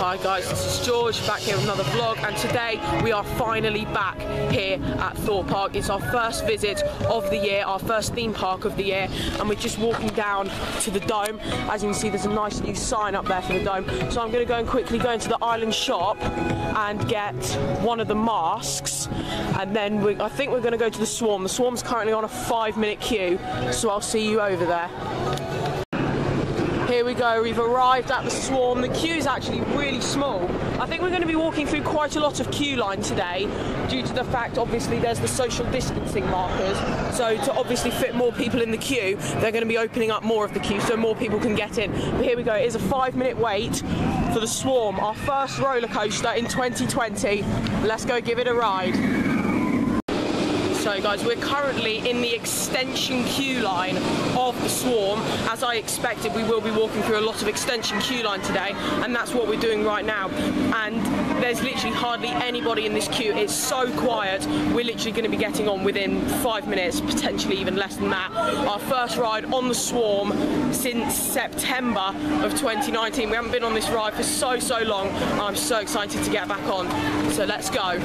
Hi guys, this is George, back here with another vlog, and today we are finally back here at Thorpe Park. It's our first visit of the year, our first theme park of the year, and we're just walking down to the dome. As you can see, there's a nice new sign up there for the dome. So I'm going to go and quickly go into the island shop and get one of the masks, and then I think we're going to go to the Swarm. The Swarm's currently on a 5-minute queue, so I'll see you over there. Here we go, we've arrived at the Swarm. The queue is actually really small. I think we're going to be walking through quite a lot of queue line today due to the fact, obviously, there's the social distancing markers. So to obviously fit more people in the queue, they're going to be opening up more of the queue so more people can get in. But here we go, it is a 5-minute wait for the Swarm, our first roller coaster in 2020. Let's go give it a ride. So guys, we're currently in the extension queue line of the Swarm. As I expected, we will be walking through a lot of extension queue line today, and that's what we're doing right now. And there's literally hardly anybody in this queue. It's so quiet. We're literally going to be getting on within 5 minutes, potentially even less than that. Our first ride on the Swarm since September of 2019. We haven't been on this ride for so long. I'm so excited to get back on. So let's go.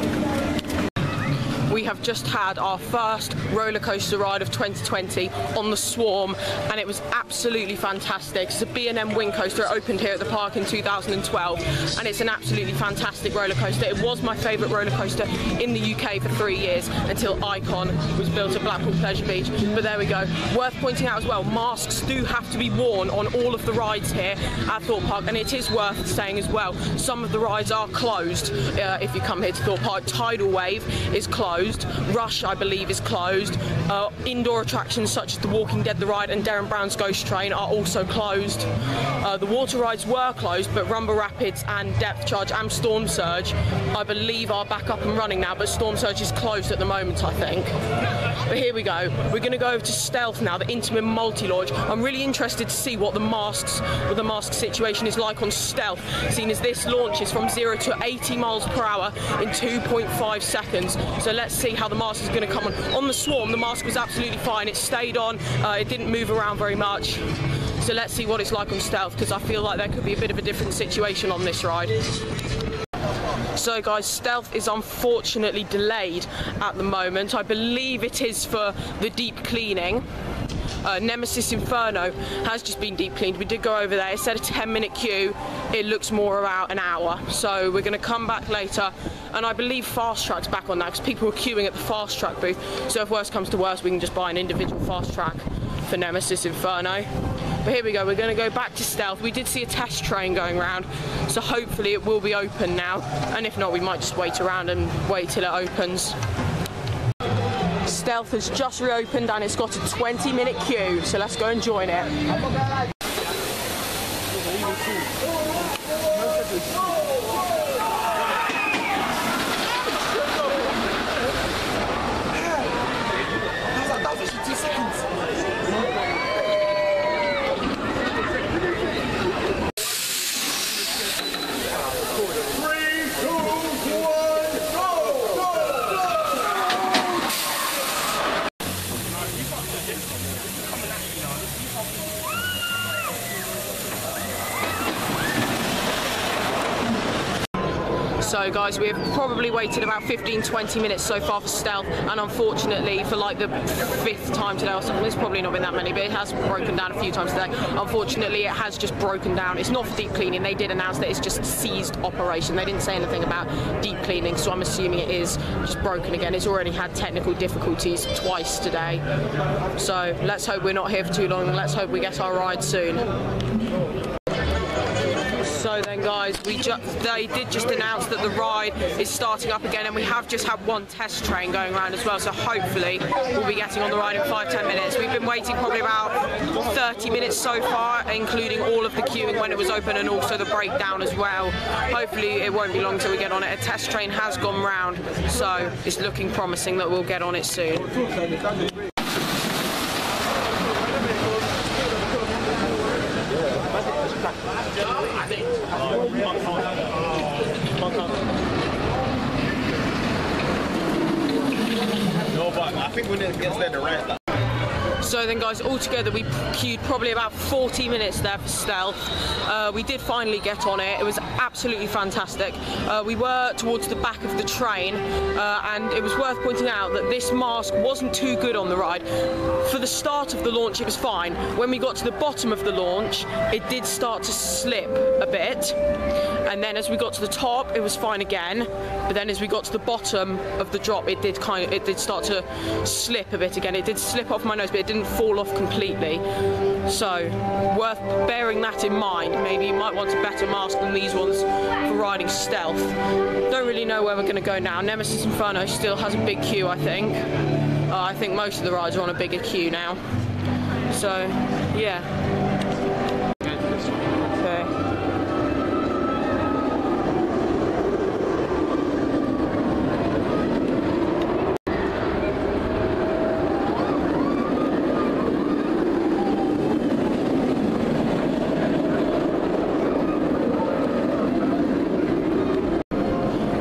We have just had our first roller coaster ride of 2020 on the Swarm, and it was absolutely fantastic. It's a B&M wing coaster. It opened here at the park in 2012, and it's an absolutely fantastic roller coaster. It was my favourite roller coaster in the UK for 3 years until Icon was built at Blackpool Pleasure Beach. But there we go. Worth pointing out as well, masks do have to be worn on all of the rides here at Thorpe Park, and it is worth saying as well, some of the rides are closed if you come here to Thorpe Park. Tidal Wave is closed. Rush, I believe, is closed. Indoor attractions such as The Walking Dead, The Ride, and Darren Brown's Ghost Train are also closed. The water rides were closed, but Rumble Rapids and Depth Charge and Storm Surge, I believe, are back up and running now, but Storm Surge is closed at the moment, I think. But here we go. We're going to go over to Stealth now, the Intimate Multi-Launch. I'm really interested to see what the mask situation is like on Stealth, seeing as this launches from 0 to 80 miles per hour in 2.5 seconds. So let's see how the mask is going to come on. On the Swarm, the mask was absolutely fine. It stayed on. It didn't move around very much. So let's see what it's like on Stealth, because I feel like there could be a bit of a different situation on this ride. So guys, Stealth is unfortunately delayed at the moment. I believe it is for the deep cleaning. Nemesis Inferno has just been deep cleaned. We did go over there. It said a 10-minute queue. It looks more about an hour. So we're going to come back later, and I believe Fast Track's back on that because people were queuing at the Fast Track booth. So if worse comes to worse, we can just buy an individual Fast Track for Nemesis Inferno. But here we go, we're going to go back to Stealth. We did see a test train going around, so hopefully it will be open now. And if not, we might just wait around and wait till it opens. Stealth has just reopened and it's got a 20-minute queue, so let's go and join it. So guys, we have probably waited about 15-20 minutes so far for Stealth, and unfortunately for like the 5th time today or something, there's probably not been that many, but it has broken down a few times today. Unfortunately, it has just broken down. It's not for deep cleaning. They did announce that it's just ceased operation. They didn't say anything about deep cleaning, so I'm assuming it is just broken again. It's already had technical difficulties twice today. So let's hope we're not here for too long, and let's hope we get our ride soon. So then guys, they did just announce that the ride is starting up again, and we have just had one test train going around as well, so hopefully we'll be getting on the ride in 5-10 minutes. We've been waiting probably about 30 minutes so far, including all of the queuing when it was open and also the breakdown as well. Hopefully it won't be long till we get on it. A test train has gone round, so it's looking promising that we'll get on it soon. No, but I think when it gets there, the right. So then guys, altogether we queued probably about 40 minutes there for Stealth. We did finally get on it. It was absolutely fantastic. We were towards the back of the train, and it was worth pointing out that this mask wasn't too good on the ride. For the start of the launch, it was fine. When we got to the bottom of the launch, it did start to slip a bit. And then as we got to the top, it was fine again. But then as we got to the bottom of the drop, it did start to slip a bit again. It did slip off my nose, but it didn't fall off completely. So, worth bearing that in mind. Maybe you might want a better mask than these ones for riding Stealth. Don't really know where we're going to go now. Nemesis Inferno still has a big queue, I think. I think most of the rides are on a bigger queue now. So, yeah. Okay.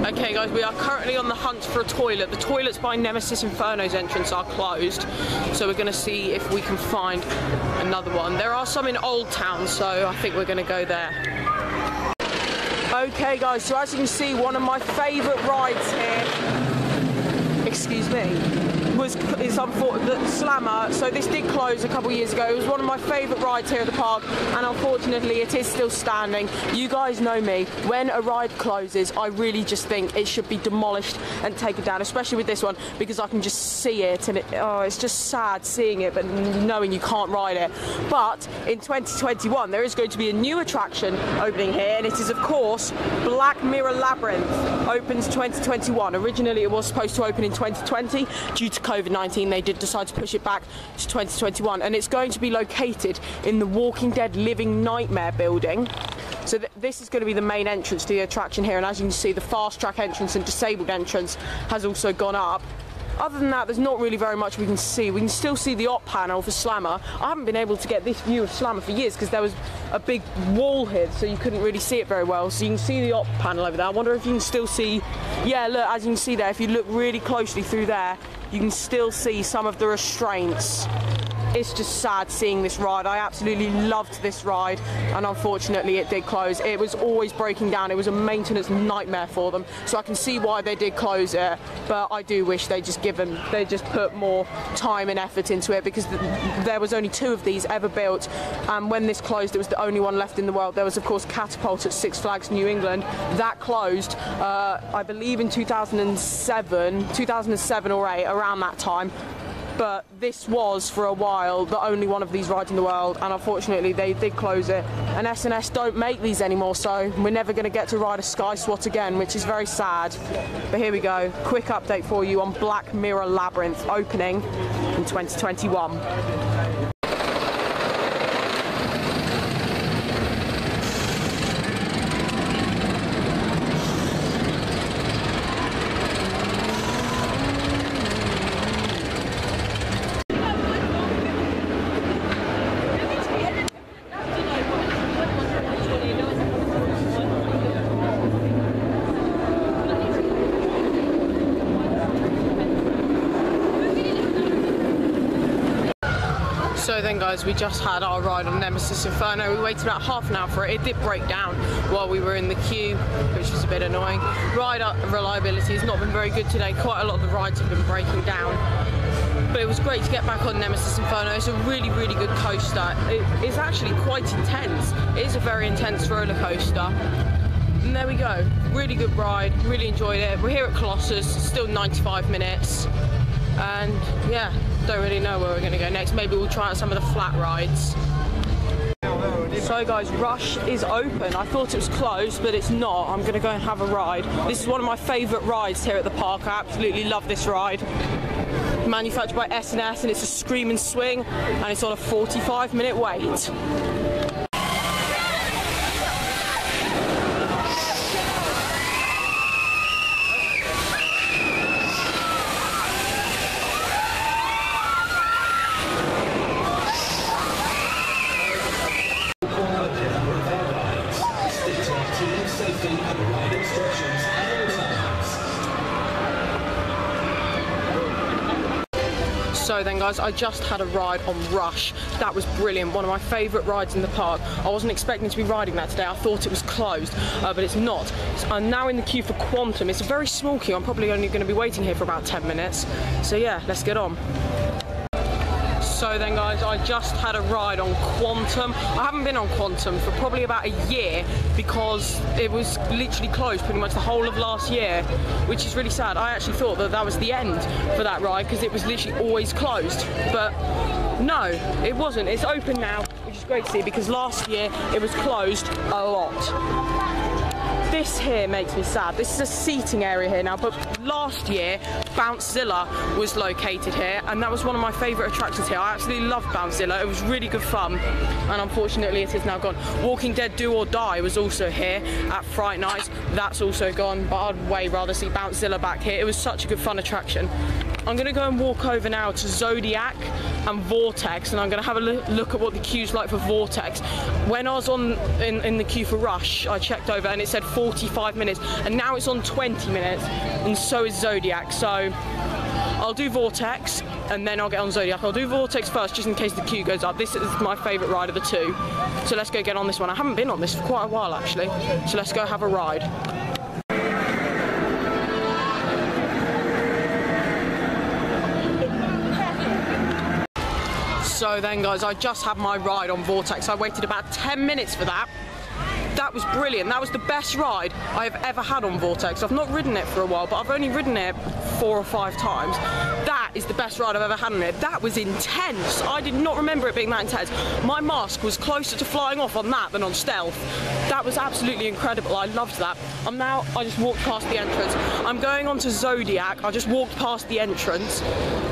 Okay guys, we are currently on the hunt for a toilet. The toilets by Nemesis Inferno's entrance are closed, so we're going to see if we can find another one. There are some in Old Town, so I think we're going to go there. Okay guys, so as you can see, one of my favourite rides here, excuse me, is unfortunately Slammer. So this did close a couple of years ago. It was one of my favourite rides here at the park, and unfortunately it is still standing. You guys know me, when a ride closes I really just think it should be demolished and taken down, especially with this one, because I can just see it, and it's just sad seeing it but knowing you can't ride it. But in 2021 there is going to be a new attraction opening here, and it is of course Black Mirror Labyrinth. Opens 2021. Originally it was supposed to open in 2020. Due to COVID-19 they did decide to push it back to 2021, and it's going to be located in the Walking Dead Living Nightmare building. So this is going to be the main entrance to the attraction here, and as you can see the fast track entrance and disabled entrance has also gone up. Other than that, there's not really very much we can see. We can still see the op panel for Slammer. I haven't been able to get this view of Slammer for years because there was a big wall here, so you couldn't really see it very well. So you can see the op panel over there. I wonder if you can still see, yeah, look, as you can see there, if you look really closely through there, you can still see some of the restraints. It's just sad seeing this ride. I absolutely loved this ride, and unfortunately it did close. It was always breaking down. It was a maintenance nightmare for them, so I can see why they did close it, but I do wish they just put more time and effort into it, because there was only 2 of these ever built, and when this closed it was the only one left in the world. There was of course Catapult at Six Flags New England. That closed I believe in 2007 or 8, around that time. But this was, for a while, the only one of these rides in the world, and unfortunately they did close it. And S&S don't make these anymore, so we're never going to get to ride a Sky SWAT again, which is very sad. But here we go, quick update for you on Black Mirror Labyrinth, opening in 2021. So then guys, we just had our ride on Nemesis Inferno. We waited about half an hour for it. It did break down while we were in the queue, which was a bit annoying. Ride reliability has not been very good today. Quite a lot of the rides have been breaking down. But it was great to get back on Nemesis Inferno. It's a really, really good coaster. It is actually quite intense. It is a very intense roller coaster. And there we go. Really good ride. Really enjoyed it. We're here at Colossus. Still 95 minutes. And yeah, don't really know where we're going to go next. Maybe we'll try out some of the flat rides. So guys, Rush is open. I thought it was closed, but it's not. I'm going to go and have a ride. This is one of my favourite rides here at the park. I absolutely love this ride. Manufactured by S&S, and it's a scream and swing, and it's on a 45-minute wait. So then guys, I just had a ride on Rush. That was brilliant, one of my favourite rides in the park. I wasn't expecting to be riding that today, I thought it was closed, but it's not. So I'm now in the queue for Quantum. It's a very small queue, I'm probably only going to be waiting here for about 10 minutes. So yeah, let's get on. So then guys, I just had a ride on Quantum. I haven't been on Quantum for probably about a year because it was literally closed pretty much the whole of last year, which is really sad. I actually thought that that was the end for that ride because it was literally always closed, but no, it wasn't. It's open now, which is great to see because last year it was closed a lot. This here makes me sad. This is a seating area here now, but last year Bouncezilla was located here and that was one of my favourite attractions here. I absolutely loved Bouncezilla, it was really good fun, and unfortunately it is now gone. Walking Dead Do or Die was also here at Fright Nights, that's also gone, but I'd way rather see Bouncezilla back here. It was such a good fun attraction. I'm going to go and walk over now to Zodiac and Vortex, and I'm going to have a look at what the queue's like for Vortex. When I was in the queue for Rush, I checked over and it said 45 minutes, and now it's on 20 minutes, and so is Zodiac. So I'll do Vortex, and then I'll get on Zodiac. I'll do Vortex first, just in case the queue goes up. This is my favourite ride of the two. So let's go get on this one. I haven't been on this for quite a while, actually. So let's go have a ride. So then guys, I just had my ride on Vortex. I waited about 10 minutes for that. That was brilliant. That was the best ride I've ever had on Vortex. I've not ridden it for a while, but I've only ridden it 4 or 5 times. That is the best ride I've ever had on it. That was intense. I did not remember it being that intense. My mask was closer to flying off on that than on Stealth. That was absolutely incredible. I loved that. I just walked past the entrance. I'm going on to Zodiac. I just walked past the entrance.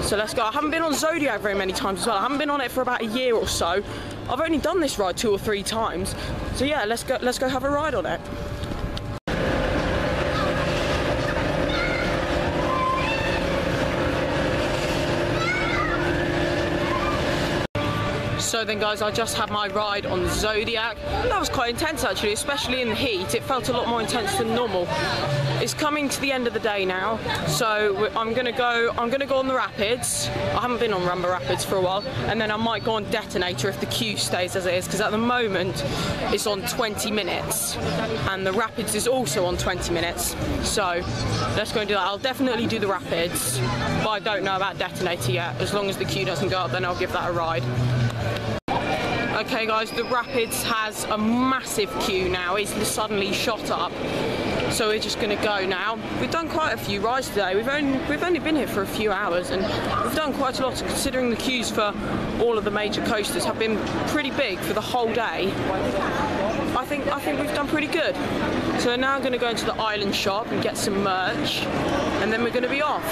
So let's go. I haven't been on Zodiac very many times as well. I haven't been on it for about a year or so. I've only done this ride 2 or 3 times. So yeah, let's go have a ride on it. So then guys, I just had my ride on Zodiac. That was quite intense actually, especially in the heat. It felt a lot more intense than normal. It's coming to the end of the day now, so I'm gonna go on the Rapids. I haven't been on Rumba Rapids for a while, and then I might go on Detonator if the queue stays as it is, because at the moment it's on 20 minutes, and the Rapids is also on 20 minutes. So let's go and do that. I'll definitely do the Rapids, but I don't know about Detonator yet. As long as the queue doesn't go up, then I'll give that a ride. Okay guys, the Rapids has a massive queue now. It's suddenly shot up. So we're just going to go now. We've done quite a few rides today. We've only been here for a few hours, and we've done quite a lot, considering the queues for all of the major coasters have been pretty big for the whole day. I think we've done pretty good. So we're now going to go into the island shop and get some merch, and then we're going to be off.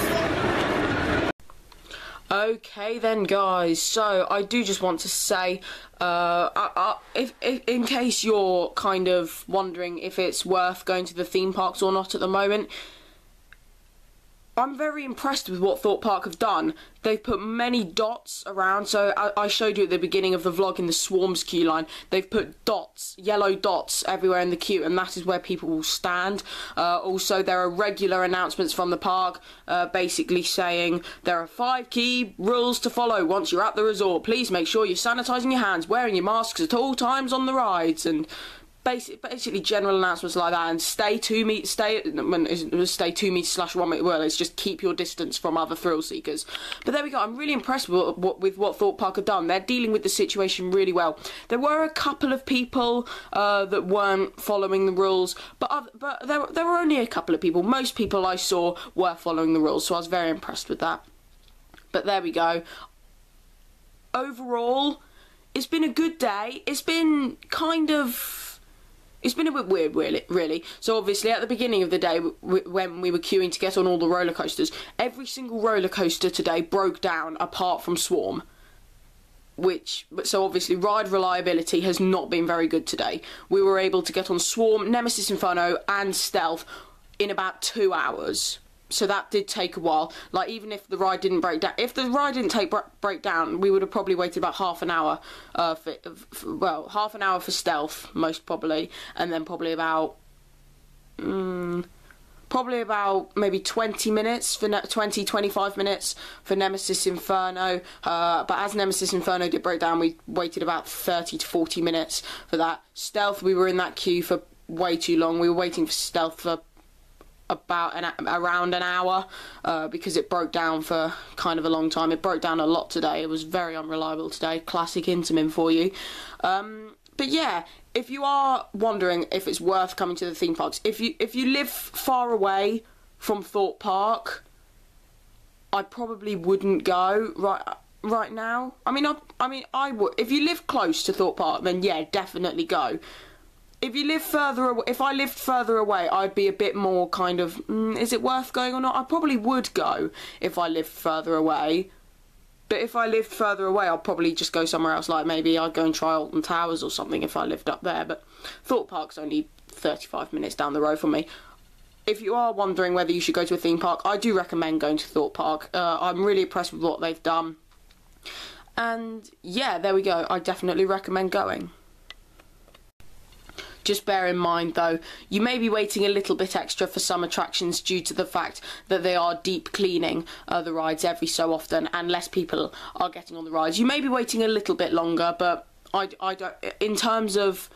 Okay then guys, so I do just want to say, if in case you're kind of wondering if it's worth going to the theme parks or not at the moment, I'm very impressed with what Thorpe Park have done. They've put many dots around, so I showed you at the beginning of the vlog in the Swarms queue line, they've put dots, yellow dots everywhere in the queue, and that is where people will stand. Also, there are regular announcements from the park, basically saying there are 5 key rules to follow once you're at the resort. Please make sure you're sanitising your hands, wearing your masks at all times on the rides, and basically general announcements like that, and stay 2 meters /1 meter. Well, it's just keep your distance from other thrill seekers. But there we go. I'm really impressed with what Thorpe Park have done. They're dealing with the situation really well. There were a couple of people that weren't following the rules, but there were only a couple of people. Most people I saw were following the rules, so I was very impressed with that. But there we go. Overall, it's been a good day. It's been a bit weird, really. So obviously, at the beginning of the day, when we were queuing to get on all the roller coasters, every single roller coaster today broke down apart from Swarm. So obviously, ride reliability has not been very good today. We were able to get on Swarm, Nemesis Inferno, and Stealth in about 2 hours. So that did take a while. Like, even if the ride didn't break down, break down, we would have probably waited about half an hour half an hour for Stealth, most probably, and then probably about probably about maybe 20 minutes for 25 minutes for Nemesis Inferno, but as Nemesis Inferno did break down, we waited about 30 to 40 minutes for that. Stealth, we were in that queue for way too long. We were waiting for Stealth for about around an hour because it broke down for kind of a long time. It broke down a lot today. It was very unreliable today. Classic Intamin for you. But yeah, if you are wondering if it's worth coming to the theme parks, if you live far away from Thorpe Park, I probably wouldn't go right now. I mean I would. If you live close to Thorpe Park, then yeah, definitely go. If you live further away, if I lived further away, I'd be a bit more kind of, is it worth going or not? I probably would go if I lived further away. But if I lived further away, I'd probably just go somewhere else, like maybe I'd go and try Alton Towers or something if I lived up there. But Thorpe Park's only 35 minutes down the road from me. If you are wondering whether you should go to a theme park, I do recommend going to Thorpe Park. I'm really impressed with what they've done. And yeah, there we go. I definitely recommend going. Just bear in mind though, you may be waiting a little bit extra for some attractions due to the fact that they are deep cleaning the rides every so often and less people are getting on the rides. You may be waiting a little bit longer, but I don't, in terms of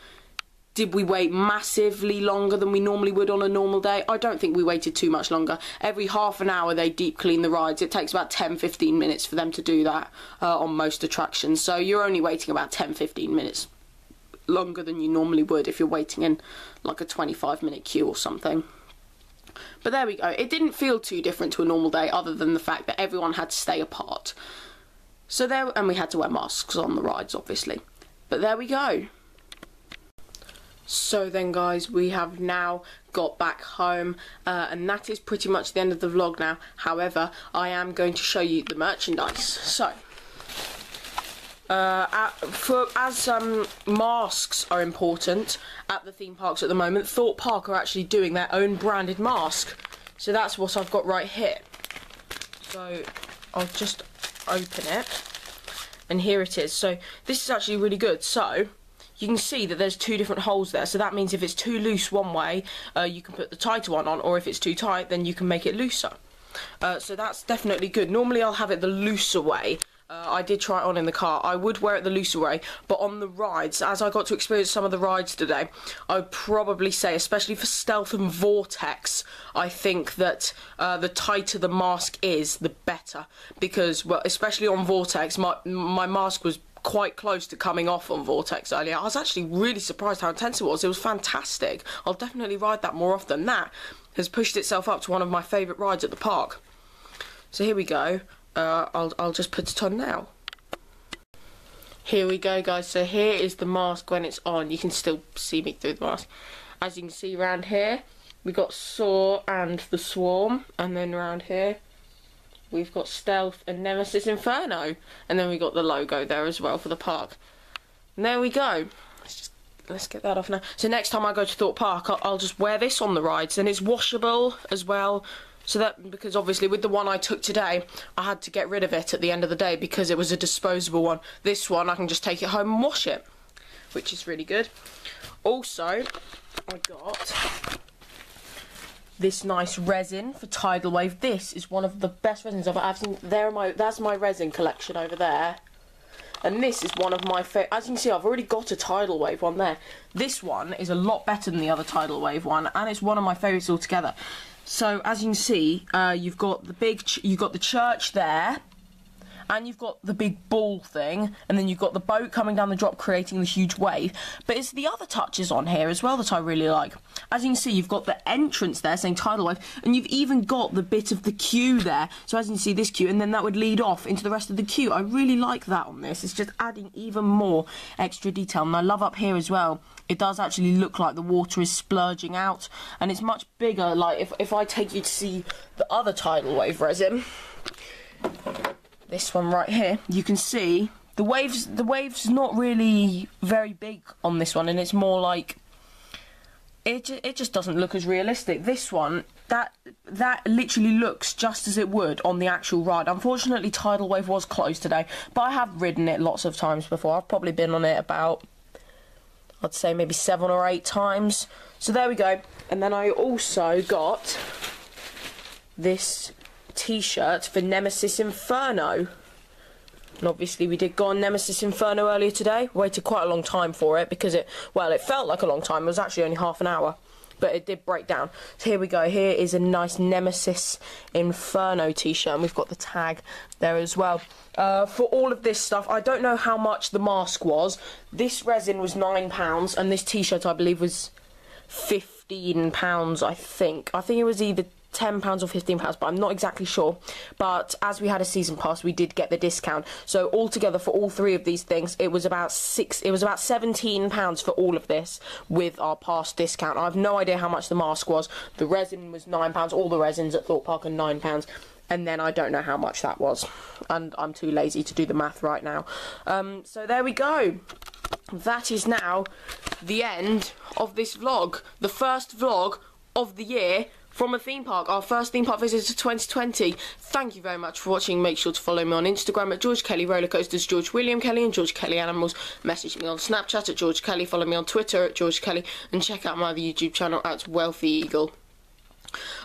did we wait massively longer than we normally would on a normal day? I don't think we waited too much longer. Every half an hour they deep clean the rides. It takes about 10-15 minutes for them to do that on most attractions. So you're only waiting about 10-15 minutes longer than you normally would if you're waiting in like a 25-minute queue or something. But there we go. It didn't feel too different to a normal day other than the fact that everyone had to stay apart. So there, and we had to wear masks on the rides obviously. But there we go. So then guys, we have now got back home and that is pretty much the end of the vlog now. However, I am going to show you the merchandise. So as masks are important at the theme parks at the moment, Thorpe Park are actually doing their own branded mask. So that's what I've got right here. So I'll just open it, and here it is. So this is actually really good. So you can see that there's two different holes there. So that means if it's too loose one way, you can put the tighter one on, or if it's too tight, then you can make it looser. So that's definitely good. Normally I'll have it the looser way. I did try it on in the car. I would wear it the looser way, but on the rides, as I got to experience some of the rides today, I would probably say, especially for Stealth and Vortex, I think that the tighter the mask is, the better. Because, well, especially on Vortex, my mask was quite close to coming off on Vortex earlier. I was actually really surprised how intense it was. It was fantastic. I'll definitely ride that more often. That has pushed itself up to one of my favourite rides at the park. So here we go. I'll just put it on now. Here we go guys, so here is the mask when it's on. You can still see me through the mask. As you can see around here, we got Saw and the Swarm, and then around here we've got Stealth and Nemesis Inferno, and then we got the logo there as well for the park. And there we go. Let's get that off now. So next time I go to Thorpe Park, I'll just wear this on the rides, and it's washable as well. So that, because obviously with the one I took today, I had to get rid of it at the end of the day because it was a disposable one. This one, I can just take it home and wash it, which is really good. Also, I got this nice resin for Tidal Wave. This is one of the best resins I've seen. That's my resin collection over there. And this is one of my favourite. As you can see, I've already got a Tidal Wave one there. This one is a lot better than the other Tidal Wave one, and it's one of my favourites altogether. So as you can see, you've got the church there, and you've got the big ball thing, and then you've got the boat coming down the drop creating the huge wave. But it's the other touches on here as well that I really like. As you can see, you've got the entrance there saying Tidal Wave, and you've even got the bit of the queue there. So as you can see, this queue, and then that would lead off into the rest of the queue. I really like that on this. It's just adding even more extra detail, and I love up here as well. It does actually look like the water is splurging out, and it's much bigger. Like if I take you to see the other Tidal Wave resin, this one right here, you can see the wave's not really very big on this one, and it's more like it just doesn't look as realistic. This one, that literally looks just as it would on the actual ride. Unfortunately, Tidal Wave was closed today, but I have ridden it lots of times before. I've probably been on it about, I'd say maybe 7 or 8 times. So there we go. And then I also got this t-shirt for Nemesis Inferno. And obviously we did go on Nemesis Inferno earlier today. Waited quite a long time for it because it felt like a long time. It was actually only half an hour, but it did break down. So here we go. Here is a nice Nemesis Inferno t-shirt, and we've got the tag there as well. For all of this stuff, I don't know how much the mask was. This resin was £9, and this t-shirt I believe was £15, I think. I think it was either £10 or £15, but I'm not exactly sure. But as we had a season pass, we did get the discount. So altogether for all three of these things, it was about £17 for all of this with our past discount. I have no idea how much the mask was. The resin was £9. All the resins at Thorpe Park are £9. And then I don't know how much that was, and I'm too lazy to do the math right now. So there we go. That is now the end of this vlog. The first vlog of the year from a theme park, our first theme park visit of 2020. Thank you very much for watching. Make sure to follow me on Instagram at George Kelly Rollercoasters, George William Kelly, and George Kelly Animals. Message me on Snapchat at George Kelly. Follow me on Twitter at George Kelly, and check out my other YouTube channel at Wealthy Eagle.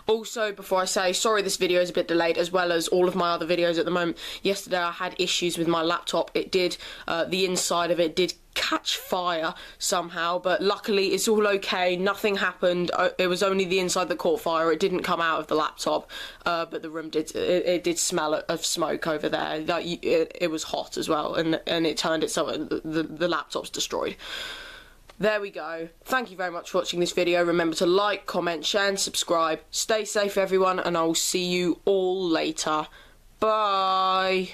Also, before I say, sorry this video is a bit delayed, as well as all of my other videos at the moment. Yesterday I had issues with my laptop. It did, the inside of it did catch fire somehow, but luckily it's all okay. Nothing happened. It was only the inside that caught fire. It didn't come out of the laptop, but the room did. It did smell of smoke over there. It was hot as well, and it turned itself. The laptop's destroyed. There we go. Thank you very much for watching this video. Remember to like, comment, share and subscribe. Stay safe everyone, and I will see you all later. Bye.